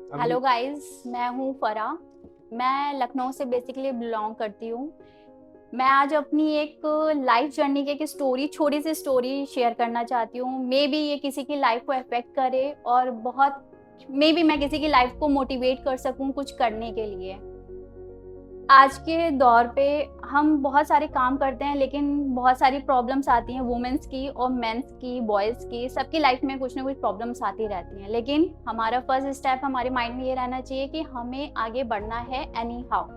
Hello अभी guys, मैं हूँ फरा। मैं लखनऊ से बेसिकली बिलोंग करती हूँ। मैं आज अपनी एक लाइफ जर्नी की एक स्टोरी, छोटी सी स्टोरी शेयर करना चाहती हूँ। मे बी ये किसी की लाइफ को अफेक्ट करे और बहुत मे बी मैं किसी की लाइफ को मोटिवेट कर सकूँ कुछ करने के लिए। आज के दौर पे हम बहुत सारे काम करते हैं, लेकिन बहुत सारी प्रॉब्लम्स आती हैं वुमेन्स की और मेंस की, बॉयज़ की, सबकी लाइफ में कुछ ना कुछ प्रॉब्लम्स आती रहती हैं। लेकिन हमारा फर्स्ट स्टेप हमारे माइंड में ये रहना चाहिए कि हमें आगे बढ़ना है एनी हाउ।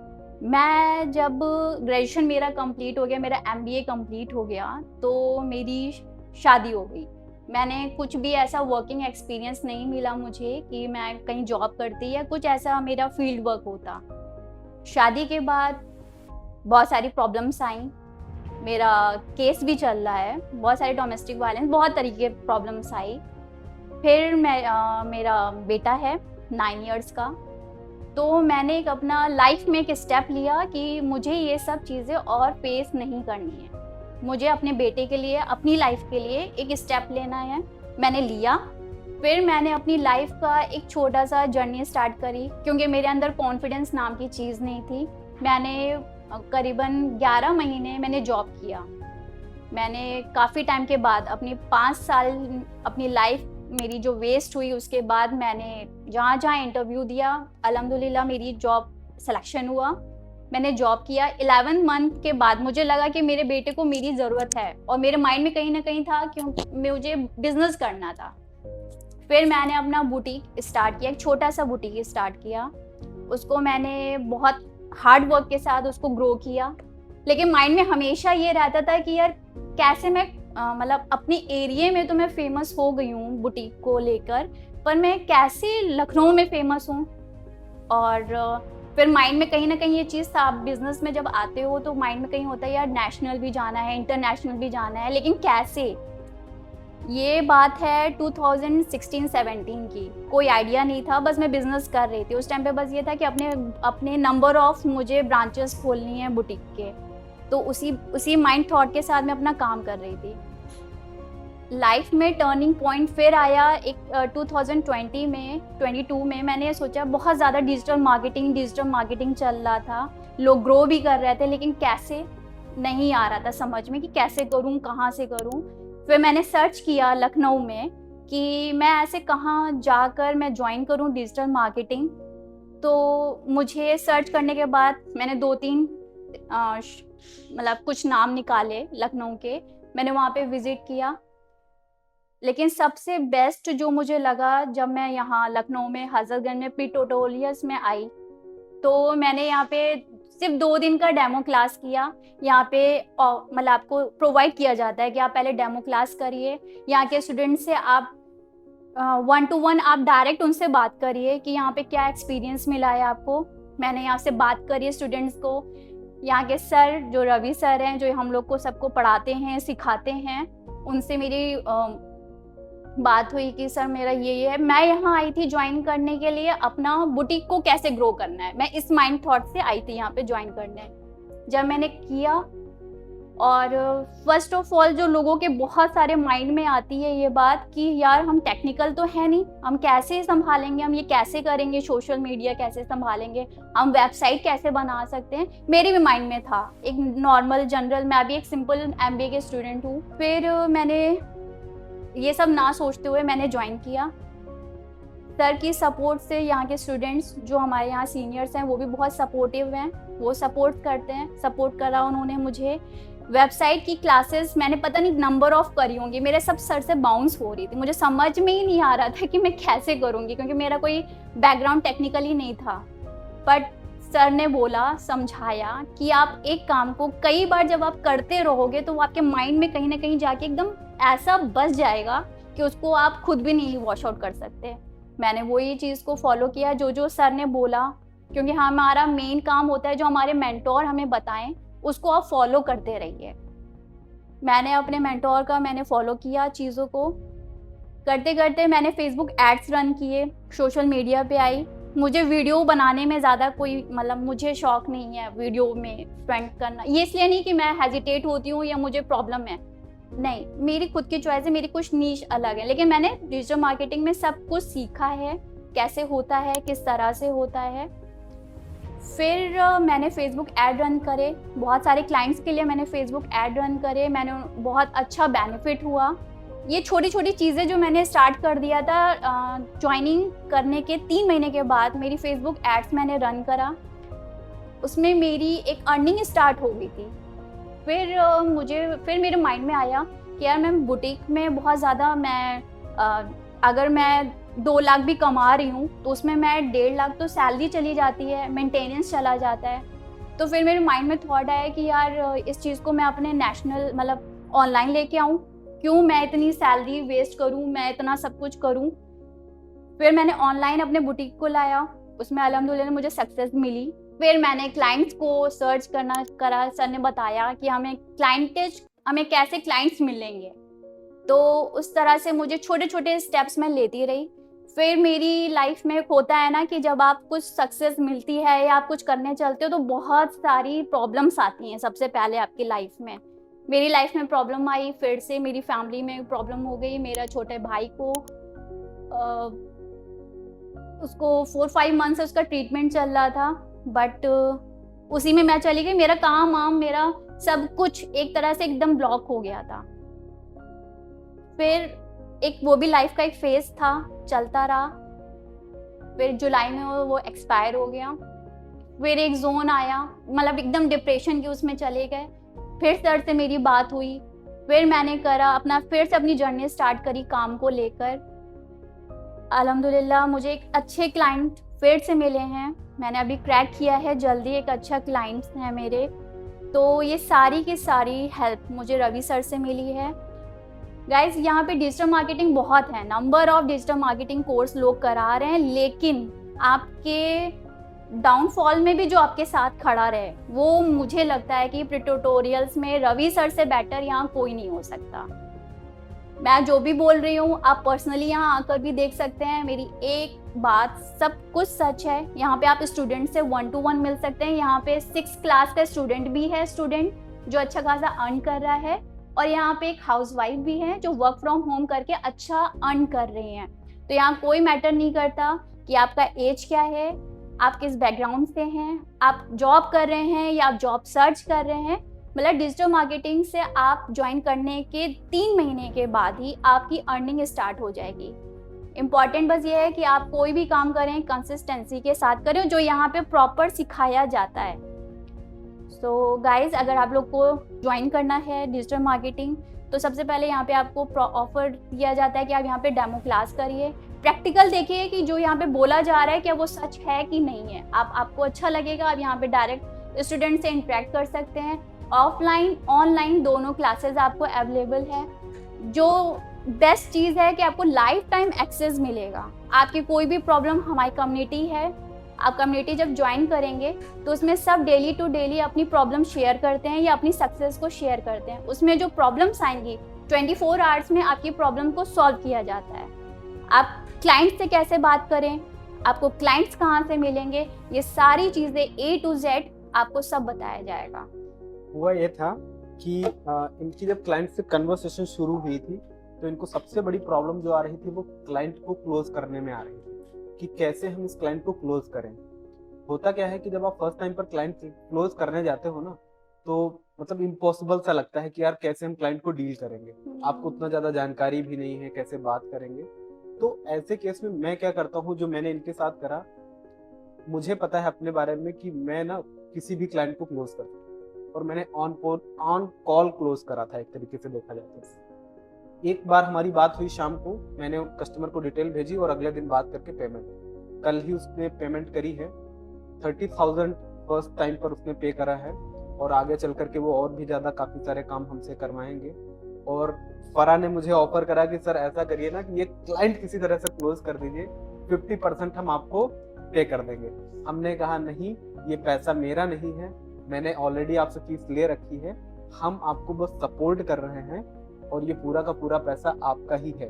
मैं जब ग्रेजुएशन मेरा कंप्लीट हो गया, मेरा एमबीए कंप्लीट हो गया, तो मेरी शादी हो गई। मैंने कुछ भी ऐसा वर्किंग एक्सपीरियंस नहीं मिला मुझे कि मैं कहीं जॉब करती या कुछ ऐसा मेरा फील्ड वर्क होता। शादी के बाद बहुत सारी प्रॉब्लम्स आई। मेरा केस भी चल रहा है, बहुत सारे डोमेस्टिक वायलेंस, बहुत तरीके की प्रॉब्लम्स आई। फिर मेरा बेटा है 9 इयर्स का। तो मैंने एक अपना लाइफ में एक स्टेप लिया कि मुझे ये सब चीज़ें और फेस नहीं करनी है। मुझे अपने बेटे के लिए, अपनी लाइफ के लिए एक स्टेप लेना है। मैंने लिया। फिर मैंने अपनी लाइफ का एक छोटा-सा जर्नी स्टार्ट करी, क्योंकि मेरे अंदर कॉन्फिडेंस नाम की चीज़ नहीं थी। मैंने करीबन 11 महीने मैंने जॉब किया। मैंने काफ़ी टाइम के बाद अपनी 5 साल अपनी लाइफ मेरी जो वेस्ट हुई, उसके बाद मैंने जहाँ-जहाँ इंटरव्यू दिया, अल्हम्दुलिल्लाह मेरी जॉब सिलेक्शन हुआ। मैंने जॉब किया। 11 मंथ के बाद मुझे लगा कि मेरे बेटे को मेरी ज़रूरत है, और मेरे माइंड में कहीं न कहीं था क्योंकि मुझे बिज़नेस करना था। फिर मैंने अपना बुटीक स्टार्ट किया, एक छोटा-सा बुटीक स्टार्ट किया। उसको मैंने बहुत हार्ड वर्क के साथ उसको ग्रो किया। लेकिन माइंड में हमेशा ये रहता था कि यार कैसे मैं मतलब अपने एरिया में तो मैं फ़ेमस हो गई हूँ बुटीक को लेकर, पर मैं कैसे लखनऊ में फ़ेमस हूँ? और फिर माइंड में कहीं न कहीं ये चीज़ था। आप बिज़नेस में जब आते हो तो माइंड में कहीं होता है यार नेशनल भी जाना है, इंटरनेशनल भी जाना है, लेकिन कैसे? ये बात है 2016-17 की। कोई आइडिया नहीं था, बस मैं बिज़नेस कर रही थी। उस टाइम पे बस ये था कि अपने अपने नंबर ऑफ मुझे ब्रांचेस खोलनी है बुटीक के। तो उसी उसी माइंड थॉट के साथ मैं अपना काम कर रही थी। लाइफ में टर्निंग पॉइंट फिर आया एक 2020 में, 22 में मैंने सोचा। बहुत ज़्यादा डिजिटल मार्केटिंग चल रहा था। लोग ग्रो भी कर रहे थे, लेकिन कैसे? नहीं आ रहा था समझ में कि कैसे करूँ, कहाँ से करूँ? फिर मैंने सर्च किया लखनऊ में कि मैं ऐसे कहाँ जाकर मैं जॉइन करूँ डिजिटल मार्केटिंग। तो मुझे सर्च करने के बाद मैंने 2-3 मतलब कुछ नाम निकाले लखनऊ के। मैंने वहाँ पे विज़िट किया। लेकिन सबसे बेस्ट जो मुझे लगा, जब मैं यहाँ लखनऊ में हज़रतगंज में पी टूटोरियल्स में आई, तो मैंने यहाँ पे सिर्फ़ 2 दिन का डेमो क्लास किया। यहाँ पे मतलब आपको प्रोवाइड किया जाता है कि आप पहले डेमो क्लास करिए। यहाँ के स्टूडेंट से आप 1 टू 1 आप डायरेक्ट उनसे बात करिए कि यहाँ पे क्या एक्सपीरियंस मिला है आपको। मैंने यहाँ से बात करी है स्टूडेंट्स को। यहाँ के सर जो रवि सर हैं, जो हम लोग को सबको पढ़ाते हैं, सिखाते हैं, उनसे मेरी बात हुई कि सर मेरा ये है। मैं यहाँ आई थी जॉइन करने के लिए अपना बुटीक को कैसे ग्रो करना है। मैं इस माइंड थॉट से आई थी यहाँ पे जॉइन करने। जब मैंने किया, और फर्स्ट ऑफ ऑल जो लोगों के बहुत सारे माइंड में आती है ये बात कि यार हम टेक्निकल तो है नहीं, हम कैसे संभालेंगे, हम ये कैसे करेंगे, सोशल मीडिया कैसे संभालेंगे, हम वेबसाइट कैसे बना सकते हैं। मेरे भी माइंड में था एक नॉर्मल जनरल, मैं भी एक सिंपल एमबीए के स्टूडेंट हूँ। फिर मैंने ये सब ना सोचते हुए मैंने ज्वाइन किया। सर की सपोर्ट से यहाँ के स्टूडेंट्स जो हमारे यहाँ सीनियर्स हैं वो भी बहुत सपोर्टिव हैं, वो सपोर्ट करते हैं। सपोर्ट करा उन्होंने मुझे। वेबसाइट की क्लासेस मैंने पता नहीं नंबर ऑफ करी होंगी, मेरे सब सर से बाउंस हो रही थी। मुझे समझ में ही नहीं आ रहा था कि मैं कैसे करूँगी, क्योंकि मेरा कोई बैकग्राउंड टेक्निकली नहीं था। बट सर ने बोला, समझाया कि आप एक काम को कई बार जब आप करते रहोगे तो वो आपके माइंड में कहीं ना कहीं जाके एकदम ऐसा बस जाएगा कि उसको आप खुद भी नहीं वॉश आउट कर सकते। मैंने वही चीज़ को फॉलो किया जो जो सर ने बोला, क्योंकि हमारा मेन काम होता है जो हमारे मेंटोर हमें बताएं उसको आप फॉलो करते रहिए। मैंने अपने मेंटोर का मैंने फॉलो किया चीज़ों को। करते करते मैंने फेसबुक एड्स रन किए, सोशल मीडिया पे आई। मुझे वीडियो बनाने में ज़्यादा कोई मतलब मुझे शौक नहीं है वीडियो में स्पेंड करना। ये इसलिए नहीं कि मैं हेजिटेट होती हूँ या मुझे प्रॉब्लम है, नहीं, मेरी खुद की चॉइस है, मेरी कुछ नीश अलग है। लेकिन मैंने डिजिटल मार्केटिंग में सब कुछ सीखा है, कैसे होता है, किस तरह से होता है। फिर मैंने फेसबुक ऐड रन करे, बहुत सारे क्लाइंट्स के लिए मैंने फेसबुक ऐड रन करे, मैंने बहुत अच्छा बेनिफिट हुआ। ये छोटी छोटी चीज़ें जो मैंने स्टार्ट कर दिया था ज्वाइनिंग करने के 3 महीने के बाद, मेरी फेसबुक एड्स मैंने रन करा, उसमें मेरी एक अर्निंग स्टार्ट हो गई थी। फिर मेरे माइंड में आया कि यार मैं बुटीक में बहुत ज़्यादा अगर मैं 2 लाख भी कमा रही हूँ तो उसमें मैं 1.5 लाख तो सैलरी चली जाती है, मेंटेनेंस चला जाता है। तो फिर मेरे माइंड में थॉट आया कि यार इस चीज़ को मैं अपने नेशनल मतलब ऑनलाइन लेके आऊँ, क्यों मैं इतनी सैलरी वेस्ट करूँ, मैं इतना सब कुछ करूँ। फिर मैंने ऑनलाइन अपने बुटीक को लाया, उसमें अल्हम्दुलिल्लाह मुझे सक्सेस मिली। फिर मैंने क्लाइंट्स को सर्च करा, सर ने बताया कि हमें कैसे क्लाइंट्स मिलेंगे। तो उस तरह से मुझे छोटे छोटे स्टेप्स मैं लेती रही। फिर मेरी लाइफ में होता है ना कि जब आप कुछ सक्सेस मिलती है या आप कुछ करने चलते हो तो बहुत सारी प्रॉब्लम्स आती हैं सबसे पहले आपकी लाइफ में। मेरी लाइफ में प्रॉब्लम आई, फिर से मेरी फैमिली में प्रॉब्लम हो गई। मेरा छोटे भाई को उसको 4-5 मंथ से उसका ट्रीटमेंट चल रहा था, बट उसी में मैं चली गई। मेरा काम वाम मेरा सब कुछ एक तरह से एकदम ब्लॉक हो गया था। फिर वो भी लाइफ का एक फेज था, चलता रहा। फिर जुलाई में वो एक्सपायर हो गया। फिर एक जोन आया, मतलब एकदम डिप्रेशन की उसमें चले गए। फिर सर से मेरी बात हुई, फिर मैंने फिर से अपनी जर्नी स्टार्ट करी काम को लेकर। अल्हम्दुलिल्लाह मुझे एक अच्छे क्लाइंट फिर से मिले हैं, मैंने अभी क्रैक किया है, जल्दी एक अच्छा क्लाइंट्स हैं मेरे। तो ये सारी की सारी हेल्प मुझे रवि सर से मिली है। गाइज यहाँ पे डिजिटल मार्केटिंग बहुत है, number of digital marketing course लोग करा रहे हैं, लेकिन आपके डाउनफॉल में भी जो आपके साथ खड़ा रहे, वो मुझे लगता है कि ट्यूटोरियल्स में रवि सर से बेटर यहाँ कोई नहीं हो सकता। मैं जो भी बोल रही हूँ आप पर्सनली यहाँ आकर भी देख सकते हैं। मेरी एक बात सब कुछ सच है। यहाँ पे आप स्टूडेंट से 1-to-1 मिल सकते हैं। यहाँ पे 6 क्लास का स्टूडेंट भी है, स्टूडेंट जो अच्छा खासा अर्न कर रहा है, और यहाँ पे एक हाउसवाइफ भी है जो वर्क फ्रॉम होम करके अच्छा अर्न कर रही हैं। तो यहाँ कोई मैटर नहीं करता कि आपका एज क्या है, आप किस बैकग्राउंड से हैं, आप जॉब कर रहे हैं या आप जॉब सर्च कर रहे हैं। मतलब डिजिटल मार्केटिंग से आप ज्वाइन करने के 3 महीने के बाद ही आपकी अर्निंग स्टार्ट हो जाएगी। इम्पॉर्टेंट बस ये है कि आप कोई भी काम करें कंसिस्टेंसी के साथ करें, जो यहाँ पे प्रॉपर सिखाया जाता है। सो गाइज, अगर आप लोग को ज्वाइन करना है डिजिटल मार्केटिंग, तो सबसे पहले यहाँ पे आपको ऑफर दिया जाता है कि आप यहाँ पे डेमो क्लास करिए, प्रैक्टिकल देखिए कि जो यहाँ पे बोला जा रहा है क्या वो सच है कि नहीं है। आपको अच्छा लगेगा, आप यहाँ पे डायरेक्ट स्टूडेंट से इंटरेक्ट कर सकते हैं। ऑफलाइन ऑनलाइन दोनों क्लासेस आपको अवेलेबल है। जो बेस्ट चीज़ है कि आपको लाइफ टाइम एक्सेस मिलेगा। आपकी कोई भी प्रॉब्लम, हमारी कम्युनिटी है, आप कम्युनिटी जब ज्वाइन करेंगे तो उसमें सब डेली टू डेली अपनी प्रॉब्लम शेयर करते हैं या अपनी सक्सेस को शेयर करते हैं। उसमें जो प्रॉब्लम्स आएंगी 24 आवर्स में आपकी प्रॉब्लम को सॉल्व किया जाता है। आप क्लाइंट से कैसे बात करें, आपको क्लाइंट्स कहाँ से मिलेंगे, ये सारी चीज़ें A to Z आपको सब बताया जाएगा। हुआ ये था कि इनकी जब क्लाइंट से कन्वर्सेशन शुरू हुई थी तो इनको सबसे बड़ी प्रॉब्लम जो आ रही थी वो क्लाइंट को क्लोज करने में आ रही थी कि कैसे हम इस क्लाइंट को क्लोज करें। होता क्या है कि जब आप फर्स्ट टाइम पर क्लाइंट क्लोज करने जाते हो ना, तो मतलब इम्पॉसिबल सा लगता है कि यार कैसे हम क्लाइंट को डील करेंगे, आपको उतना ज़्यादा जानकारी भी नहीं है, कैसे बात करेंगे। तो ऐसे केस में मैं क्या करता हूँ, जो मैंने इनके साथ करा, मुझे पता है अपने बारे में कि मैं ना किसी भी क्लाइंट को क्लोज करता हूँ, और मैंने ऑन कॉल क्लोज करा था। एक तरीके से देखा जाए तो एक बार हमारी बात हुई शाम को, मैंने कस्टमर को डिटेल भेजी और अगले दिन बात करके पेमेंट, कल ही उसने पेमेंट करी है। 30,000 फर्स्ट टाइम पर उसने पे करा है, और आगे चल करके वो और भी ज़्यादा काफ़ी सारे काम हमसे करवाएंगे। और फरा ने मुझे ऑफर करा कि सर ऐसा करिए ना कि ये क्लाइंट किसी तरह से क्लोज कर दीजिए, 50% हम आपको पे कर देंगे। हमने कहा नहीं, ये पैसा मेरा नहीं है, मैंने ऑलरेडी आपसे फीस ले रखी है, हम आपको बस सपोर्ट कर रहे हैं और ये पूरा का पूरा पैसा आपका ही है,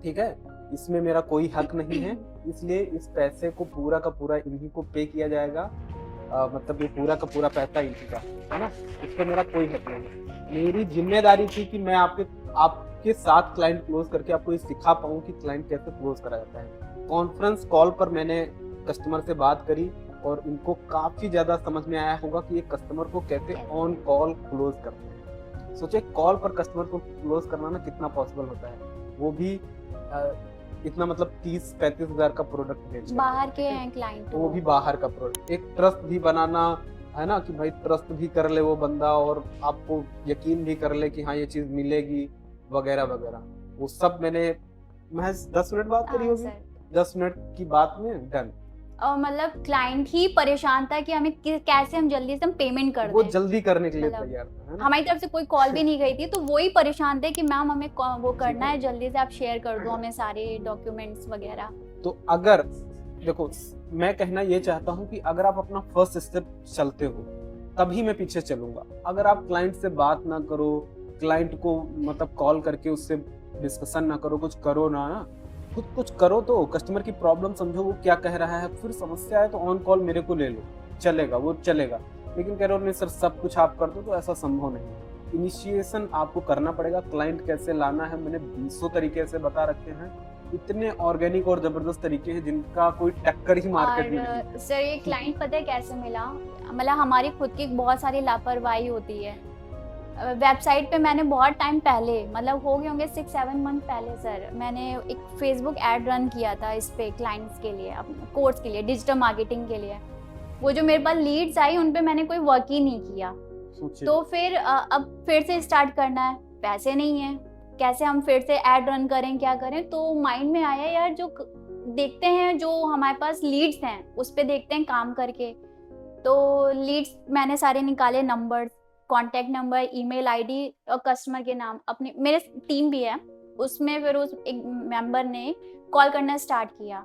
ठीक है, इसमें मेरा कोई हक नहीं है, इसलिए इस पैसे को पूरा का पूरा इन्हीं को पे किया जाएगा। मतलब ये पूरा का पूरा पैसा इन्हीं का है ना, इस पर मेरा कोई हक नहीं। मेरी जिम्मेदारी थी कि मैं आपके साथ क्लाइंट क्लोज करके आपको ये सिखा पाऊँ कि क्लाइंट कैसे क्लोज करा जाता है। कॉन्फ्रेंस कॉल पर मैंने कस्टमर से बात करी और इनको काफी ज्यादा समझ में आया होगा कि ये कस्टमर को कैसे ऑन कॉल क्लोज करते हैं। सोचे कॉल पर कस्टमर को क्लोज करना ना कितना पॉसिबल होता है, वो भी इतना मतलब 30-35 हजार का प्रोडक्ट बेच बाहर के हैं क्लाइंट, तो वो भी बाहर का प्रोडक्ट। एक ट्रस्ट भी बनाना है ना, कि भाई ट्रस्ट भी कर ले वो बंदा और आपको यकीन भी कर ले कि हाँ ये चीज मिलेगी वगैरह वगैरह, वो सब मैंने महज 10 मिनट बात करी होगी, 10 मिनट की बात में डन। और मतलब क्लाइंट ही परेशान था कि हमें कैसे हम जल्दी से हम पेमेंट कर वो दें, जल्दी करने के लिए मतलब तैयार था, है ना? हमारी तरफ से कोई कॉल भी नहीं गई थी, तो वो ही परेशान थे कि मैम हमें वो करना है, जल्दी से आप शेयर कर दो हमें सारे डॉक्यूमेंट्स वगैरह। तो अगर देखो मैं कहना ये चाहता हूँ कि अगर आप अपना फर्स्ट स्टेप चलते हो तभी मैं पीछे चलूंगा। अगर आप क्लाइंट से बात ना करो, क्लाइंट को मतलब कॉल करके उससे डिस्कशन ना करो, कुछ करो ना, खुद कुछ करो, तो कस्टमर की प्रॉब्लम समझो वो क्या कह रहा है, फिर समस्या है तो ऑन कॉल मेरे को ले लो, चलेगा, वो चलेगा। लेकिन कह रहे हो नहीं सर सब कुछ आप कर दो, तो ऐसा संभव नहीं। इनिशिएशन आपको करना पड़ेगा। क्लाइंट कैसे लाना है मैंने 200 तरीके से बता रखे हैं, इतने ऑर्गेनिक और जबरदस्त तरीके हैं जिनका कोई टक्कर ही मार्केट में नहीं है। सर ये क्लाइंट पता है कैसे मिला, मतलब हमारी खुद की बहुत सारी लापरवाही होती है। वेबसाइट पे मैंने बहुत टाइम पहले, मतलब हो गए होंगे 6-7 मंथ पहले सर, मैंने एक फेसबुक ऐड रन किया था इस पे क्लाइंट्स के लिए, अपने कोर्स के लिए, डिजिटल मार्केटिंग के लिए। वो जो मेरे पास लीड्स आई उन पे मैंने कोई वर्क ही नहीं किया। तो फिर अब फिर से स्टार्ट करना है, पैसे नहीं है, कैसे हम फिर से ऐड रन करें, क्या करें। तो माइंड में आया यार जो देखते हैं जो हमारे पास लीड्स हैं उस पे देखते हैं काम करके। तो लीड्स मैंने सारे निकाले, number, contact number, email ID और कस्टमर के नाम, अपने मेरे टीम भी है उसमें। फिर उस एक मेंबर ने कॉल करना स्टार्ट किया।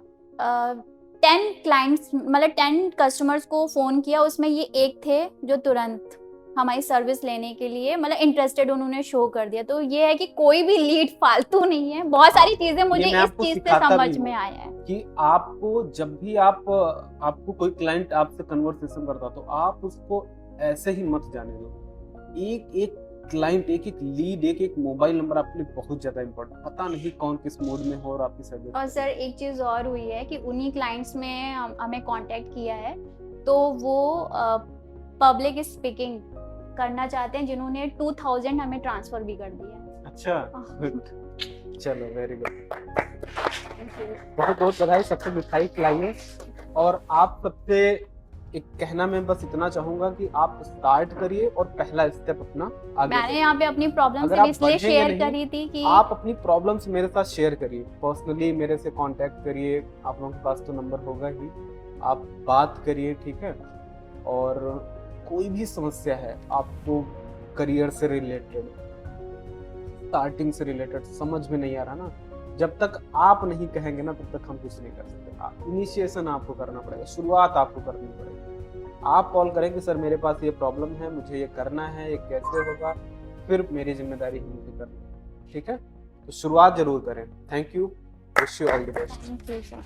10 क्लाइंट्स मतलब 10 कस्टमर्स को फ़ोन किया, उसमें ये एक थे जो तुरंत हमारी सर्विस लेने के लिए मतलब इंटरेस्टेड उन्होंने शो कर दिया। तो ये है कि कोई भी लीड फालतू नहीं है। बहुत सारी चीजें मुझे इस चीज से समझ में आया है कि आपको जब भी आपको कोई क्लाइंट आपसे कन्वर्सेशन करता तो आप उसको ऐसे ही मत जाने दो। एक क्लाइंट, एक लीड, एक मोबाइल नंबर आपके लिए बहुत ज्यादा इम्पोर्टेंट। पता नहीं कौन किस मूड में हो और आपकी सर्विस। और सर एक चीज और हुई है कि उन्हीं क्लाइंट्स में हमें कांटेक्ट किया है, तो वो पब्लिक स्पीकिंग करना चाहते हैं जिन्होंने 2000 हमें ट्रांसफर भी कर दिया। अच्छा, गुड, चलो वेरी गुड, बहुत बहुत बधाई, सबसे मिठाई खिलाइए। और आप सबसे एक कहना मैं बस इतना चाहूंगा कि आप स्टार्ट करिए और पहला स्टेप अपना आगे। मैंने यहाँ पे अपनी प्रॉब्लम इसलिए शेयर करी थी कि आप अपनी प्रॉब्लम्स मेरे साथ शेयर करिए, पर्सनली मेरे से कांटेक्ट करिए, आप लोगों के पास तो नंबर होगा ही, आप बात करिए, ठीक है। और कोई भी समस्या है आपको, करियर से रिलेटेड, स्टार्टिंग से रिलेटेड, समझ में नहीं आ रहा ना, जब तक आप नहीं कहेंगे ना तब तक हम कुछ नहीं कर सकते। इनिशिएशन आपको करना पड़ेगा, शुरुआत आपको करनी पड़ेगी। आप कॉल करें कि सर मेरे पास ये प्रॉब्लम है, मुझे ये करना है, ये कैसे होगा, फिर मेरी जिम्मेदारी है मुझे करना, ठीक है। तो शुरुआत जरूर करें। Thank you, wish you all the best. Thank you sir.